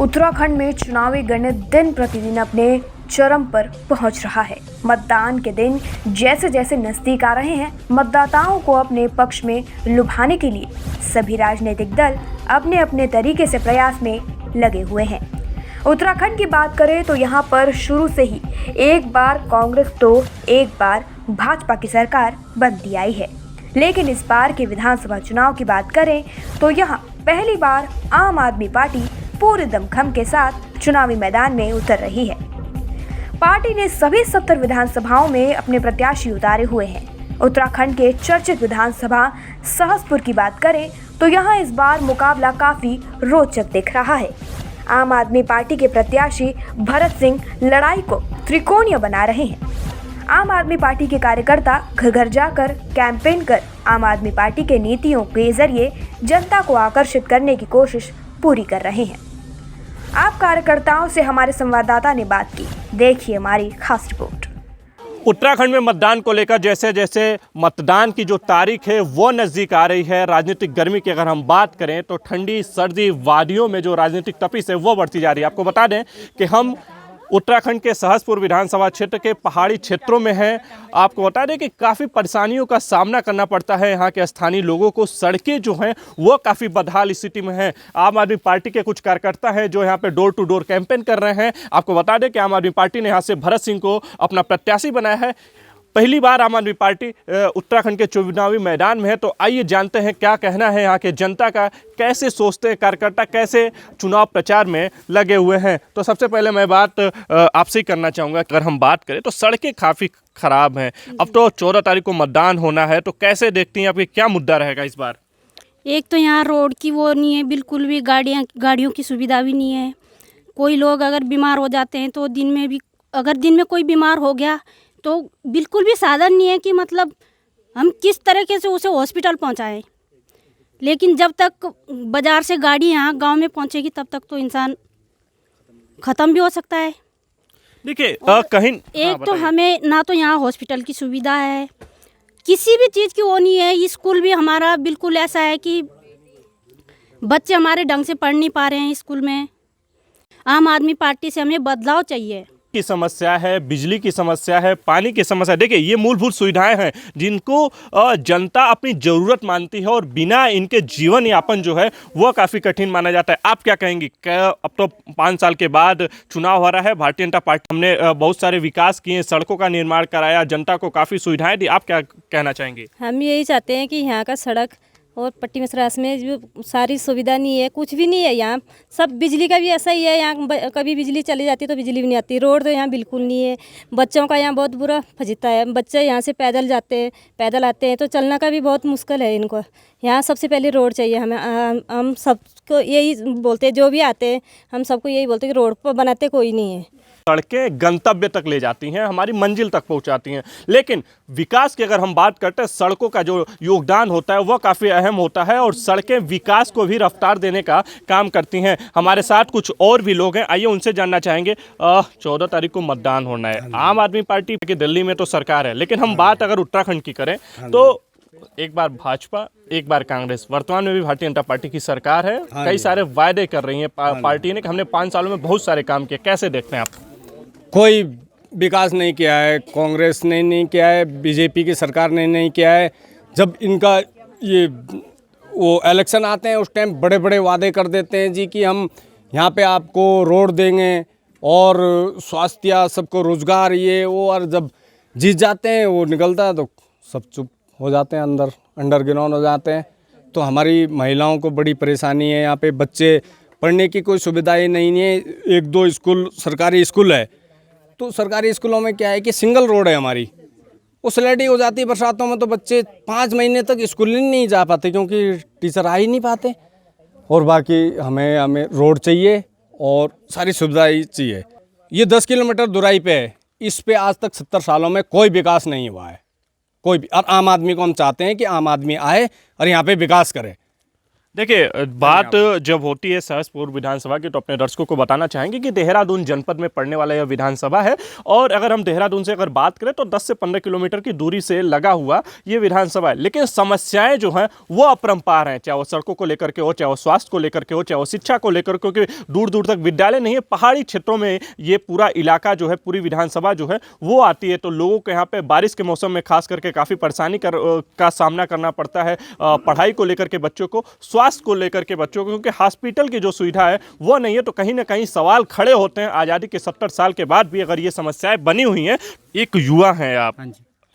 उत्तराखंड में चुनावी गणित दिन प्रतिदिन अपने चरम पर पहुंच रहा है। मतदान के दिन जैसे जैसे नजदीक आ रहे हैं, मतदाताओं को अपने पक्ष में लुभाने के लिए सभी राजनीतिक दल अपने अपने तरीके से प्रयास में लगे हुए हैं। उत्तराखंड की बात करें तो यहाँ पर शुरू से ही एक बार कांग्रेस तो एक बार भाजपा की सरकार बनती आई है, लेकिन इस बार के विधानसभा चुनाव की बात करें तो यहाँ पहली बार आम आदमी पार्टी पूरे दमखम के साथ चुनावी मैदान में उतर रही है। पार्टी ने सभी 70 विधानसभाओं में अपने प्रत्याशी उतारे हुए हैं। उत्तराखंड के चर्चित विधानसभा सहसपुर की बात करें तो यहाँ इस बार मुकाबला काफी रोचक दिख रहा है। आम आदमी पार्टी के प्रत्याशी भरत सिंह लड़ाई को त्रिकोणीय बना रहे हैं। आम आदमी पार्टी के कार्यकर्ता घर घर जाकर कैंपेन कर आम आदमी पार्टी के नीतियों के जरिए जनता को आकर्षित करने की कोशिश पूरी कर रहे हैं। आप कार्यकर्ताओं से हमारे संवाददाता ने बात की, देखिए हमारी खास रिपोर्ट। उत्तराखंड में मतदान को लेकर जैसे जैसे मतदान की जो तारीख है वो नज़दीक आ रही है, राजनीतिक गर्मी की अगर हम बात करें तो ठंडी सर्दी वादियों में जो राजनीतिक तपिश है वो बढ़ती जा रही है। आपको बता दें कि हम उत्तराखंड के सहसपुर विधानसभा क्षेत्र के पहाड़ी क्षेत्रों में हैं। आपको बता दें कि काफ़ी परेशानियों का सामना करना पड़ता है यहाँ के स्थानीय लोगों को। सड़कें जो हैं वो काफ़ी बदहाल स्थिति में हैं। आम आदमी पार्टी के कुछ कार्यकर्ता हैं जो यहाँ पे डोर टू डोर कैंपेन कर रहे हैं। आपको बता दें कि आम आदमी पार्टी ने यहाँ से भरत सिंह को अपना प्रत्याशी बनाया है। पहली बार आम आदमी पार्टी उत्तराखंड के चुनावी मैदान में है, तो आइए जानते हैं क्या कहना है यहाँ के जनता का, कैसे सोचते हैं कार्यकर्ता, कैसे चुनाव प्रचार में लगे हुए हैं। तो सबसे पहले मैं बात आपसे ही करना चाहूँगा। अगर हम बात करें तो सड़कें काफ़ी ख़राब हैं। अब तो 14 तारीख को मतदान होना है, तो कैसे देखती हैं, आपकी क्या मुद्दा रहेगा इस बार? एक तो यहाँ रोड की वो नहीं है, बिल्कुल भी गाड़ियों की सुविधा भी नहीं है। कोई लोग अगर बीमार हो जाते हैं तो दिन में भी, अगर दिन में कोई बीमार हो गया तो बिल्कुल भी साधन नहीं है कि मतलब हम किस तरीके से उसे हॉस्पिटल पहुंचाएं। लेकिन जब तक बाज़ार से गाड़ी यहाँ गांव में पहुंचेगी तब तक तो इंसान ख़त्म भी हो सकता है। देखिए कहीं एक तो हमें ना तो यहाँ हॉस्पिटल की सुविधा है, किसी भी चीज़ की वो नहीं है। स्कूल भी हमारा बिल्कुल ऐसा है कि बच्चे हमारे ढंग से पढ़ नहीं पा रहे हैं स्कूल में। आम आदमी पार्टी से हमें बदलाव चाहिए। की समस्या है, बिजली की समस्या है, पानी की समस्या। देखिए ये मूलभूत सुविधाएं हैं जिनको जनता अपनी ज़रूरत मानती है और बिना इनके जीवन यापन जो है वो काफ़ी कठिन माना जाता है। आप क्या कहेंगी? अब तो 5 साल के बाद चुनाव हो रहा है, भारतीय जनता पार्टी हमने बहुत सारे विकास किए, सड़कों का निर्माण कराया, जनता को काफ़ी सुविधाएं दी। आप क्या कहना चाहेंगे? हम यही चाहते हैं कि यहाँ का सड़क और पट्टी मसरास में जो सारी सुविधा नहीं है, कुछ भी नहीं है। यहाँ सब बिजली का भी ऐसा ही है, यहाँ कभी बिजली चली जाती है तो बिजली भी नहीं आती। रोड तो यहाँ बिल्कुल नहीं है। बच्चों का यहाँ बहुत बुरा फजीता है। बच्चे यहाँ से पैदल जाते हैं, पैदल आते हैं तो चलना का भी बहुत मुश्किल है इनको। यहाँ सबसे पहले रोड चाहिए हमें। हम सबको यही बोलते हैं, जो भी आते हैं हम सबको यही बोलते हैं कि रोड पर बनाते कोई नहीं है। सड़कें गंतव्य तक ले जाती हैं, हमारी मंजिल तक पहुंचाती हैं, लेकिन विकास की अगर हम बात करते हैं, सड़कों का जो योगदान होता है वो काफ़ी अहम होता है और सड़कें विकास को भी रफ्तार देने का काम करती हैं। हमारे साथ कुछ और भी लोग हैं, आइए उनसे जानना चाहेंगे। 14 तारीख को मतदान होना है। आम आदमी पार्टी की दिल्ली में तो सरकार है, लेकिन हम बात अगर उत्तराखंड की करें तो एक बार भाजपा, एक बार कांग्रेस, वर्तमान में भी भारतीय जनता पार्टी की सरकार है। कई सारे वायदे कर रही है पार्टी ने कि हमने 5 सालों में बहुत सारे काम किए। कैसे देखते हैं आप? कोई विकास नहीं किया है, कांग्रेस ने नहीं किया है, बीजेपी की सरकार ने नहीं किया है। जब इनका ये वो इलेक्शन आते हैं उस टाइम बड़े बड़े वादे कर देते हैं जी कि हम यहाँ पे आपको रोड देंगे और स्वास्थ्य, सबको रोजगार, ये वो, और जब जीत जाते हैं वो निकलता है तो सब चुप हो जाते हैं, अंडरग्राउंड हो जाते हैं। तो हमारी महिलाओं को बड़ी परेशानी है। यहाँ पे बच्चे पढ़ने की कोई सुविधा ही नहीं है। 1-2 स्कूल सरकारी स्कूल है, तो सरकारी स्कूलों में क्या है कि सिंगल रोड है हमारी, वो स्लैडी हो जाती है बरसातों में, तो बच्चे 5 महीने तक स्कूल नहीं जा पाते क्योंकि टीचर आ ही नहीं पाते। और बाकी हमें रोड चाहिए और सारी सुविधाएं चाहिए। ये 10 किलोमीटर दूराई पे है, इस पे आज तक 70 सालों में कोई विकास नहीं हुआ है, कोई भी। और आम आदमी को हम चाहते हैं कि आम आदमी आए और यहाँ पे विकास करे। देखिए, बात जब होती है सहसपुर विधानसभा की तो अपने दर्शकों को बताना चाहेंगे कि देहरादून जनपद में पड़ने वाला यह विधानसभा है और अगर हम देहरादून से अगर बात करें तो 10 से 15 किलोमीटर की दूरी से लगा हुआ ये विधानसभा है। लेकिन समस्याएं जो हैं वो अपरंपार हैं, चाहे वो सड़कों को लेकर के हो, चाहे वो स्वास्थ्य को लेकर के हो, चाहे वो शिक्षा को लेकर के, क्योंकि दूर दूर तक विद्यालय नहीं है। पहाड़ी क्षेत्रों में ये पूरा इलाका जो है, पूरी विधानसभा जो है वो आती है, तो लोगों को यहाँ पे बारिश के मौसम में खास करके काफ़ी परेशानी का सामना करना पड़ता है, पढ़ाई को लेकर के बच्चों को, स्वास्थ्य को लेकर के बच्चों को, क्योंकि हॉस्पिटल की जो सुविधा है वो नहीं है। तो कहीं ना कहीं सवाल खड़े होते हैं, आज़ादी के 70 साल के बाद भी अगर ये समस्याएं बनी हुई हैं। एक युवा हैं आप,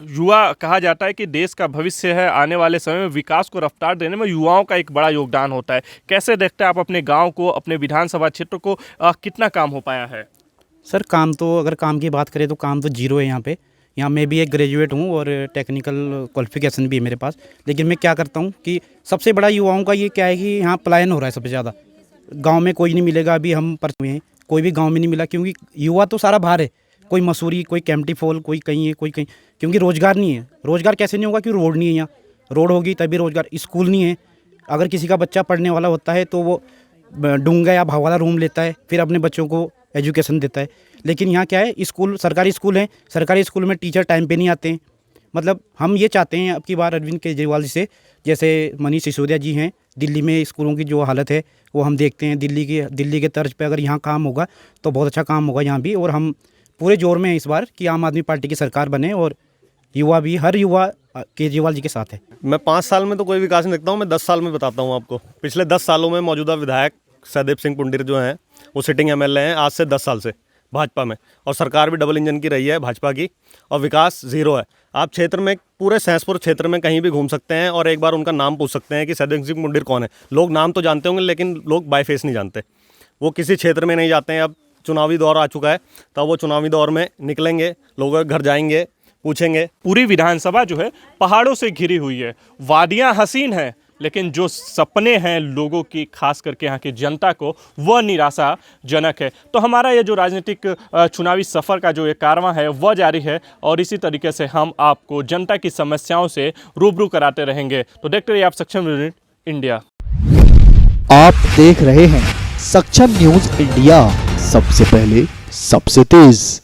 युवा कहा जाता है कि देश का भविष्य है, आने वाले समय में विकास को रफ्तार देने में युवाओं का एक बड़ा योगदान होता है। कैसे देखते हैं आप अपने गांव को, अपने विधानसभा क्षेत्र को, कितना काम हो पाया है? सर काम तो, अगर काम की बात करें तो काम तो जीरो है यहाँ पे। यहाँ मैं भी एक ग्रेजुएट हूँ और टेक्निकल क्वालिफिकेशन भी है मेरे पास, लेकिन मैं क्या करता हूँ कि सबसे बड़ा युवाओं का ये क्या है कि यहाँ पलायन हो रहा है सबसे ज़्यादा। गांव में कोई नहीं मिलेगा, अभी हम पर हुए हैं, कोई भी गांव में नहीं मिला, क्योंकि युवा तो सारा बाहर है, कोई मसूरी, कोई कैंपटी फॉल, कोई कहीं है, कोई कहीं, क्योंकि रोज़गार नहीं है। रोज़गार कैसे नहीं होगा? क्योंकि रोड नहीं है यहाँ, रोड होगी तभी रोज़गार। स्कूल नहीं है, अगर किसी का बच्चा पढ़ने वाला होता है तो वो डूंगा या भाव वाला रूम लेता है, फिर अपने बच्चों को एजुकेशन देता है। लेकिन यहाँ क्या है, स्कूल सरकारी स्कूल हैं, सरकारी स्कूल में टीचर टाइम पे नहीं आते हैं। मतलब हम ये चाहते हैं अब की बार अरविंद केजरीवाल जी से, जैसे मनीष सिसोदिया जी हैं, दिल्ली में स्कूलों की जो हालत है वो हम देखते हैं, दिल्ली के तर्ज पे अगर यहाँ काम होगा तो बहुत अच्छा काम होगा यहाँ भी। और हम पूरे जोर में हैं इस बार कि आम आदमी पार्टी की सरकार बने और युवा भी, हर युवा केजरीवाल जी के साथ है। मैं 5 साल में तो कोई विकास नहीं देखता हूँ, मैं 10 साल में बताता हूँ आपको। पिछले 10 सालों में मौजूदा विधायक सहदेव सिंह पुंडीर जो हैं वो सिटिंग एमएलए हैं आज से 10 साल से भाजपा में, और सरकार भी डबल इंजन की रही है भाजपा की, और विकास ज़ीरो है। आप क्षेत्र में, पूरे सहसपुर क्षेत्र में कहीं भी घूम सकते हैं और एक बार उनका नाम पूछ सकते हैं कि सहदेव सिंह पुंडीर कौन है। लोग नाम तो जानते होंगे लेकिन लोग बाय फेस नहीं जानते। वो किसी क्षेत्र में नहीं जाते हैं। अब चुनावी दौर आ चुका है, तब वो चुनावी दौर में निकलेंगे, लोगों के घर जाएंगे, पूछेंगे। पूरी विधानसभा जो है पहाड़ों से घिरी हुई है, वादियां हसीन हैं, लेकिन जो सपने हैं लोगों की, खास करके यहाँ की जनता को, वह निराशाजनक है। तो हमारा ये जो राजनीतिक चुनावी सफ़र का जो ये कारवां है वह जारी है और इसी तरीके से हम आपको जनता की समस्याओं से रूबरू कराते रहेंगे। तो देखते रहिए आप सक्षम न्यूज़ इंडिया। आप देख रहे हैं सक्षम न्यूज़ इंडिया, सबसे पहले सबसे तेज।